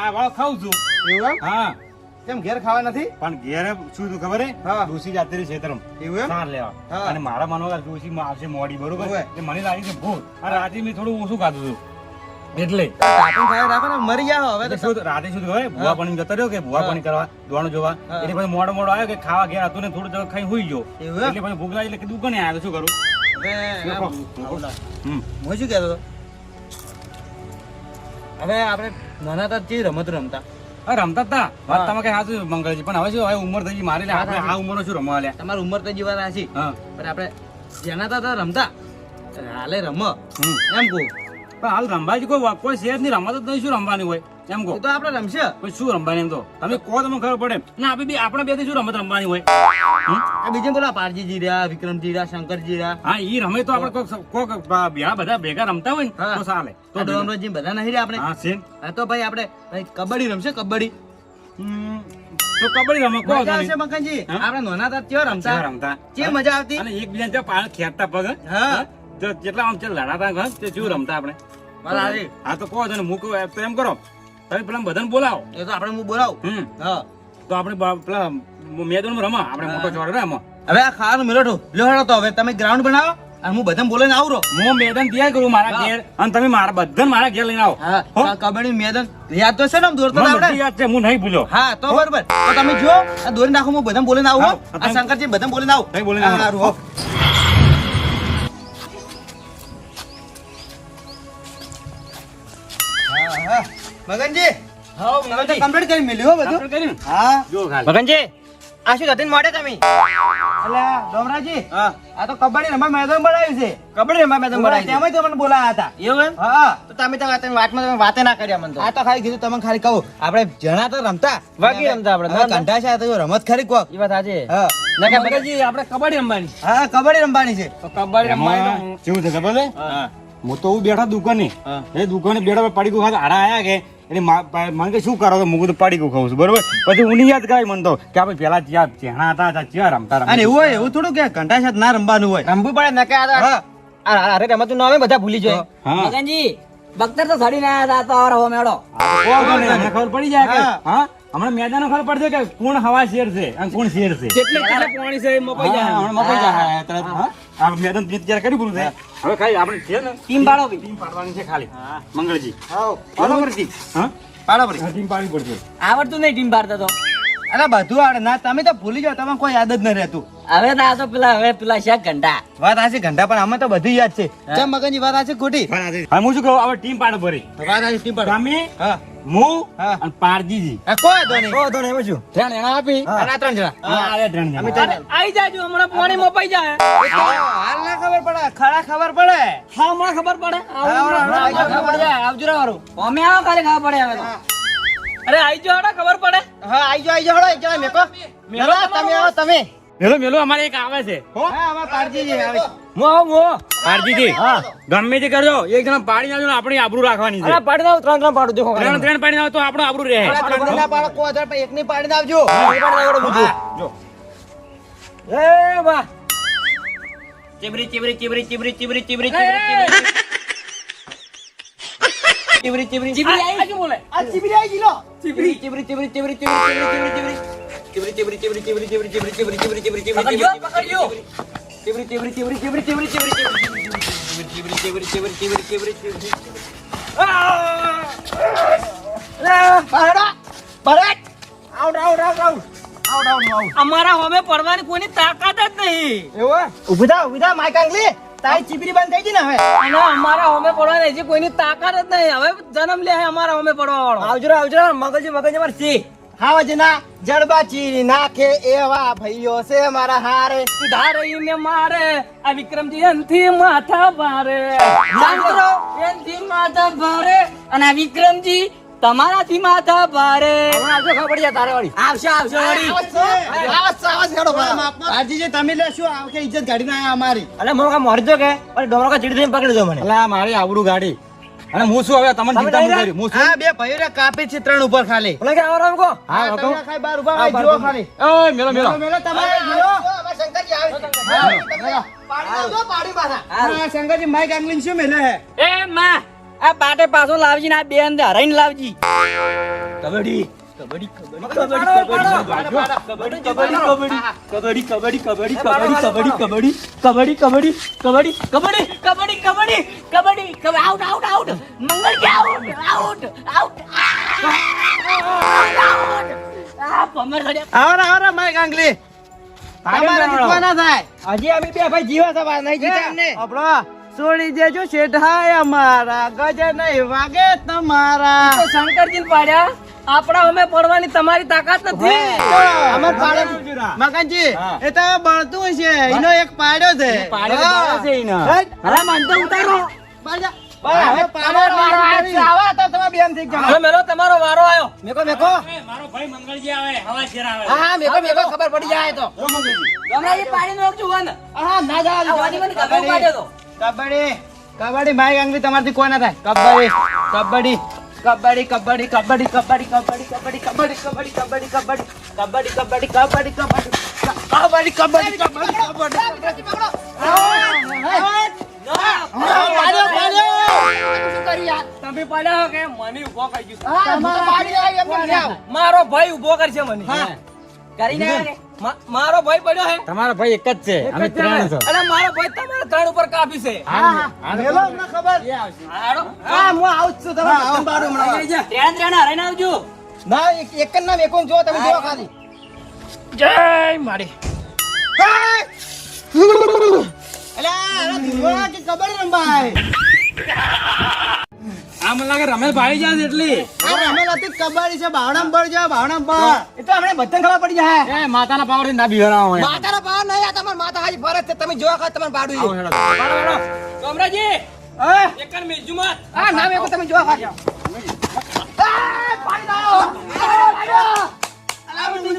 આ વાળો ખાઉં છું. એવું એમ? હા કેમ ઘેર ખાવા નથી? પણ ઘેર શું થયું ખબર હે? હા. ડોશી જાતી રહી ખેતરમાં. એવું એમ? સાર લેવા. હા. અને મારા માનવા ડોશી આવશે મોડી બરોબર હોવે. એટલે મને લાગી કે ભૂખ અને રાતે મેં થોડું ઓછું ખાધું હતું એટલે કાપીને ખાવા રાખો ને મરી જાઓ હવે તો. રાતે શું થયું ખબર હે? ભૂવા પાણી જતો રહ્યો કે ભૂવા પાણી કરવા દોવાનું જોવા હા. એટલે પછી મોડો આવ્યો કે ખાવા ઘેર હતું ને થોડું જગ્યા ખાઈ હુઈ ગયો એવું એમ? એટલે પછી ભૂખ લાગી એટલે કીધું કોને આવ્યો શું કરું હવે દેખો. હમ હું શું કહેતો હતો? હવે આપણે નાના હતા જે રમત રમતા હા રમતા હતા વાત હા. તમે કઈ સાચું મંગળજી પણ હવે શું હવે ઉંમર થઈ ગઈ મારી લે આપણે આ ઉંમરનો શું રમવા લ્યા તમારી ઉંમર તો જીવા રાશી હા પણ આપણે જેના હતા રમતા હાલે રમ હમ. એમ કહું પણ હાલ રમવાજી કોઈ શેર ની રમત જ નહીં શું રમવાની હોય એમ કહો એ તો આપણે રમશે પછી શું રમવાની એમ તો તમે કહો તમને ખબર પડે ના આપણે બે શું રમત રમવાની હોય હમ? આ બીજે બોલા પારજીજી રહ્યા વિક્રમજી રહ્યા શંકરજી રહ્યા હા ઈ રમે તો આપણે કોક બેડા બધા ભેગા રમતા હોય ને હા. તો ચાલે તો આ ડોમરોજી બધા નહીં રહ્યા આપણે હા સેમ હા તો ભાઈ આપણે ભાઈ કબડ્ડી રમશે કબડ્ડી તો કબડ્ડી રમે કહો મજા આવશે મકાનજી હા? આપણે નાના હતા ત્યાં રમતા રમતા જે મજા આવતી અને એકબીજાને ત્યાં પાણ ખેંચતા પગ હા તો જેટલા આમ લડાતા ઘર તે શું રમતા આપણે બરાબર હાજી. હા તો કહો છો ને મૂકો તો એમ કરો તમે પેલા બધાને બોલાવો એ તો આપણે હું બોલાવું હમ હા તો આપણે પેલા મેદાનમાં રમા આપણે મોટો ચોર રમો હવે આ ખાવાનું મેળો લ્યો હેડો તો હવે તમે ગ્રાઉન્ડ બનાવો અને હું બધાને બોલાવીને આવું રહો હું મેદાન તૈયાર કરું મારા હા. ઘેર અને તમે મારા બધાને મારા ઘેર લઈને આવો હા હો? આ કબડ્ડી મેદાન યાદ તો છે ને આમ દોડતા મને હતા બધી આપણે યાદ છે હું નહીં ભૂલ્યો હા તો બરોબર તો તમે જો આ દોરી નાખો હું બધાને બોલીને આવું હો. હા, આ શંકરજી બધાને બોલીને આવું નહીં બોલીને આવો. હા, સારું, હો. હા, હા. મગનજી તમે તો કમ્પ્લીટ કરી મેલ્યું હો બધું આપણે કર્યું ને? હા જો ખાલી. મગનજી આ શું ધતીન મોડે તમે અલ્યા ડોમરાજી હા આ તો કબડ્ડી રમવા મેદાન બનાવ્યું છે કબડ્ડી રમવા મેદાન બનાવી છે. તેમાં તમને બોલાયા હતા એવું એમ હા તો તમે તો વાતમાં તમે વાતે ના કર્યા મને તો આ તો ખાલી કીધું તમને ખાલી કહું આપણે જણા તો રમતા વાગી રમતા આપણે. હવે કંઠા છે આ તો રમત ખરી કોક એ વાત આજે હા મગરજી આપણે કબડ્ડી રમવાની હા કબડ્ડી રમવાની છે તો કબડ્ડી રમવાની કેવું છે ખબર છે હા હું તો હું બેઠા દુકાને હા. એ દુકાને બેઠા પડી ગયું હારા આયા કે એટલે મને કે શું કરો તો હું તો પડી ગયું ખાઉં છું બરોબર પછી હું યાદ કરાવી મને તો કે આપણે પેલા જ્યાં ચેહણા હતા ત્યાં રમતા અને એવું હોય એવું થોડું કે કંઠા છે ના રમવાનું હોય રમવું પડે ને કે હા અરે રમતું નામે બધા ભૂલી જાય હા મગનજી બખ્તર તો સડીને આયા હતા તો હવે મેળો હમણાં ખબર પડી જાય કે હા. હા હમણાં મેદાનો ખબર પડશે કે કોણ હવા શેર છે અને કોણ શેર છે કેટલે પાણી છે મપાઈ હા, હમણાં મપાઈ જાય તરત. હા. આ મેદાન તૈયાર કરી પૂરું છે હવે ખાલી આપણે છે ને ટીમ પાડો ભઈ. ટીમ પાડવાની છે ખાલી મંગળજી હા બરોબર છે હા પાડો પડી ટીમ પાડવી પડશે આવડતું નહીં ટીમ પાડતા તો અરે બધું આવડે ના તમે તો ભૂલી જાઓ તમે કોઈ યાદ જ ન રહેતું હવે તો આ તો પેલા છે ઘંટા વાત આ છે ઘંટા પણ અમે તો બધું યાદ છે ચમ મગનજી વાત આ છે ખોટી હા હું શું કહું હવે ટીમ પાડો ભરી વાત આ છે ટીમ પાડો. તમે હા હું હા. અને પારજીજી આ કોઈ વાંધો નહીં. તો એમ શું ત્રણ એના આપી હા. અને આ ત્રણ જણા હા આ ત્રણ જણા. અમે ત્રણ આઈ જાજો હમણાં પાણી મપાઈ જાય એ તો હાલ ના ખબર પડે ખરા ખબર પડે હા હમણાં ખબર પડે ખબર પડે. આવજો રે વારું અમે આવો ખાલી ખબર પડે હવે તો અરે આઈ જાઓ હડા ખબર પડે હા આઈ જાઓ હળો એક જણા મેકો મેલો તમે આવો તમે મેલો મેલો અમારે એક આવે છે હો હા આમાં પારજીજી આવે મો મો પારજીજી હા ગમે તે કરજો એક જણા પાડી નાખજો ને આપણી આબરૂ રાખવાની છે પાડી દો ત્રણ પાડું દેખો ત્રણ પાડી નાખો તો આપણું આબરૂ રહે ત્રણ ના પાડો કોઈ આધાર પર એક ની પાડી આવજો જો એ વાહ ચીબરી ચીબરી ચીબરી ચીબરી ચીબરી ચીબરી ચીબરી ચીબરી ચીબરી આઈ શું બોલે આ ચીબરી આઈ ગયો ચીબરી ચીબરી ચીબરી ચીબરી ચીબરી ચીબરી ચીબરી ચીબરી ચીબરી ચીબરી ચીબરી ચીબરી ચીબરી ચીબરી ચીબરી પકડ્યો ચીબરી ચીબરી ચીબરી ચીબરી ચીબરી ચીબરી ચીબરી ચીબરી ચીબરી ચીબરી ચીબરી અમારા હોમે પડવાની કોઈની તાકાત જ નહીં એવું ઉભી થા માઈક આંગલી તારી ચીબરી બંધ થઈ ગઈ ને હવે અને અમારા હોમે પડવાની હજી કોઈની તાકાત જ નહીં હવે જન્મ લે છે અમારા હોમે પડવા વાળો આવજો મગજ અમાર સી હાવજના જડબા ચીરી નાખે એવા ભાઈઓ છે મારા હારે ધારીને મારે આ વિક્રમજી એનથી માથા ભારે એનથી માથા ભારે અને આ વિક્રમજી તમારાથી માથા ભારે આવજો ખબર પડી જાય તારે વાળી આવશે આવશે વળી આજી તમે લે શું આવ કે ઇજ્જત ગાડી ના આયા અમારી અલે મોકા મરજો કે અરે ડોમરો કા ચીડી થઈને પકડી દો મને એટલે આ મારી આબરૂ ગાડી અને હું શું હવે તમને ચિંતા નહીં કરી હું શું હા બે ભાઈઓ કાપી છે ત્રણ ઉપર ખાલી ઓલે કે આવરા કો હા તમે કહું ખાઈ બાર ઉભા હોય જો ખાલી ઓય મેલો મેલો મેલો તમારે જીઓ શંકરજી આવે પાડી પાછા હા શંકરજી માઈક આંગલી શું મેલે હે એ માં આ પાટે પાછો લાવજી ને આ બે અંદર હરાઈને લાવજી. કબડ્ડી કબડ્ડી આઉટ મંગળ કે આઉટ આ પમર સડ્યા. આવરા માય કાંગલી તમારે જીતવા ના થાય. હજી અમે બે ભાઈ જીવા છે નહીં જીતા અમને. આપણો છોડી દેજો શેઠાય અમારા ગજ નહીં વાગે તમારા. તો શંકરજી પાડ્યા આપણા અમે પડવાની તમારી તાકાત નથી. અમાર પાડે મગનજી એ તો બળતું છે એનો એક પાડ્યો છે. અરે મન તો ઉતારો. હવે પાડો આવા તો તમે બેન થઈ જાવ. હવે મેરો તમારો વારો આવ્યો. મેકો મારો ભાઈ મંગળજી આવે હવા શેર આવે. હા મેકો ખબર પડી જાય તો. ગમરાજી પાડીને રોકજો વન. હા ના જાવ. આ વાડી મને કબડ્ડી પાડ્યો તો. કબડ્ડી માય કાંગલી તમારથી કોઈ ના થાય. કબડ્ડી તમે પાડ્યા કે મને ઉભો કરી ગયો. મારો ભાઈ ઉભો કરશે મને. કરીને મારો ભાઈ પડ્યો હે. તમારો ભાઈ એક જ છે અમે ત્રણ છો. અને મારો ભાઈ તમારા ત્રણ ઉપર કાપી છે. ત્રણ હરાઈને આવજો. એક જ નામ એક જો તમે જો ખાલી. જય મારી. કબડ્ડી રંબાય. આ મને લાગે રમેશ ભાઈ જાય એટલી કબડ્ડી છે ભાવનામ બળ છે ભાવનામ બળ. એ તો આપણે બધાને ખબર પડી જાય. એ માતાના પાવર થી ના બીવરાવો હોય. માતાના પાવર નહીં આ તમાર માતા હાજી ફરજ છે. તમે જોવા ખાત તમાર બાડું. કમરાજી હા એક મેજુ મત. નામ એક તમે જોવા ખાત.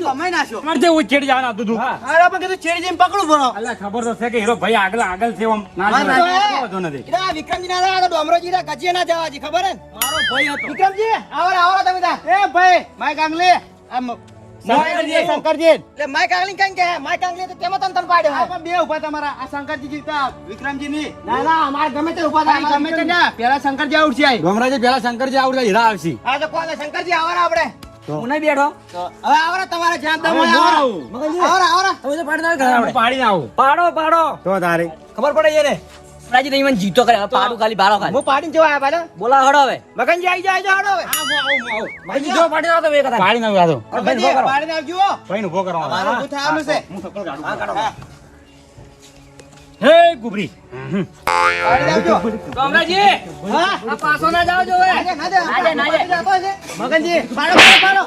તમારે જે ઉછેડી જવાનું હતું તું. અલ્યા ખબર તો છે કે હીરો ભાઈ આગળ છે આમ. ના વાંધો નથી. વિક્રમજી ના ડોમરોજી ના ગજીએ ના જવાજી ખબર હે ને? મારો ભાઈ હતો. વિક્રમજી આવો તમે તા. એ ભાઈ માય કાંગલી શંકરજી એટલે માય કાંગલી કઈ કે માય કાંગલી તો તેમાં તન પાડ્યો હે. બે ઉભા તમારા આ શંકરજી જીતા વિક્રમજી ની. ના અમાર ગમે તે ઉભા થાય ગમે તે ના પેલા શંકરજી આઉટ છે. ગમરાજી પેલા શંકરજી આવડે હીરા આવશે. આ તો કોને શંકરજી આવરા આપણે. હું નહીં બેઠો. હવે આવરા તમારે જ્યાં તમે હવે જો આવરા તમે તો પાડી ના હું પાડીને આવું પાડો તો તારે ખબર પડે છે ને. રાજી તમે મને જીતો કરે પાડું ખાલી બારો ખાલી. હું પાડીને જવા આયા પાછા. બોલા હડો હવે. મગનજી આવી જાય હડો હવે. ભાઈ જો પાડી દો તો બે કથા. પાડીને આવું આજો. મગનજી પાડીને આવજો. ભાઈને ઉભો કરવાનો. મારું ઊભું થવાનું છે. હું સકળ કાઢું. હે ગુબરી પાડીને આવજો. કમરાજી હા આ પાછો ના જાવ જો હવે. ના જાય. મગનજી પાડો. પાડો.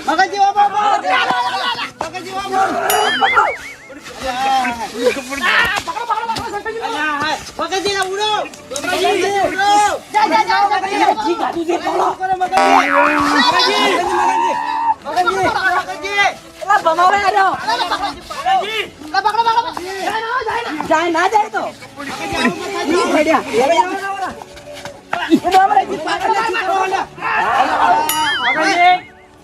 મગનજી ઓ બાબા. મગનજી ઓ બાબા. મગનજી ના ઉડો. મગનજી ઉડો. જા. જી ગાડું દે પાડો. મગનજી. એલા બનાવે આજો. જાય ના જાય તો.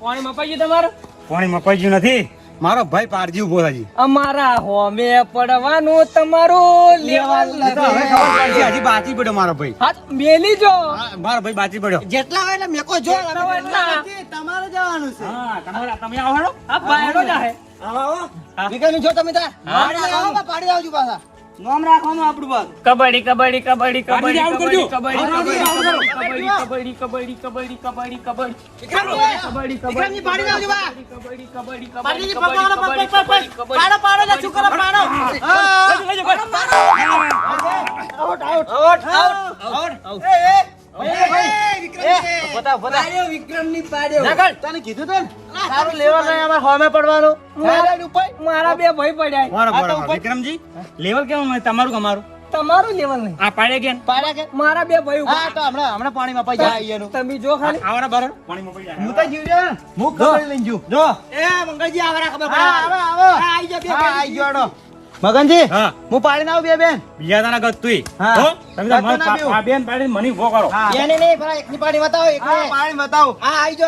પાણી મપાઈ તમારું. પાણી મપાઈ ગયું નથી. મારો ભાઈ પારજી ઉભો થાય. અમારા હોમે પડવાનું તમારું લેવલ હવે ખબર પડશે. હજી બાકી પડ્યો મારો ભાઈ. હાથ મેલી જો. મારો ભાઈ બાકી પડ્યો. જેટલા હોય એટલે મેકો જો. એટલા. તમારે જવાનું છે. હા તમે આવો હેડો. આ બાયડો જાહે. વિક્રમ જો તમે તાર પાડી આવજો પાછા. નામ રાખવાનું આપણું બસ. કબડ્ડી પાડી આઉટ કરજો. વિક્રમજી પાડી આવજો બા. તને કીધું તો સારું લેવા નહીં અમારે હોમે પડવાનું. મારા બે ભાઈ પડ્યા. વિક્રમજી લેવલ કેવું હોય તમારું અમારું? તમારું લેવલ નહીં. આ પાડે કે પાડ્યા કે મારા બે ભાઈ હા તો હમણાં પાણીમાં પાઈ જાય અહીંયાનું. તમે જો ખાલી. આવરા બાર પાણીમાં પડી જાય. હું તો જીવજો ને. હું ખબર લઈને જુ. જો એ મંગળજી આવરા ખબર પડે. આવો. હા આઈ જા બે. હા આઈ ગયો. મગનજી હા હું પાડીને આવું બે બેન. બીજા દાના ગતુંય. હા. હો તમે તો ગતું ના પીવું. આ બેન પાડીને મને ઉભો કરો. એને નહીં પેલા એકની પાડી બતાવો એકને. પાણી બતાવો. હા આઈ જો.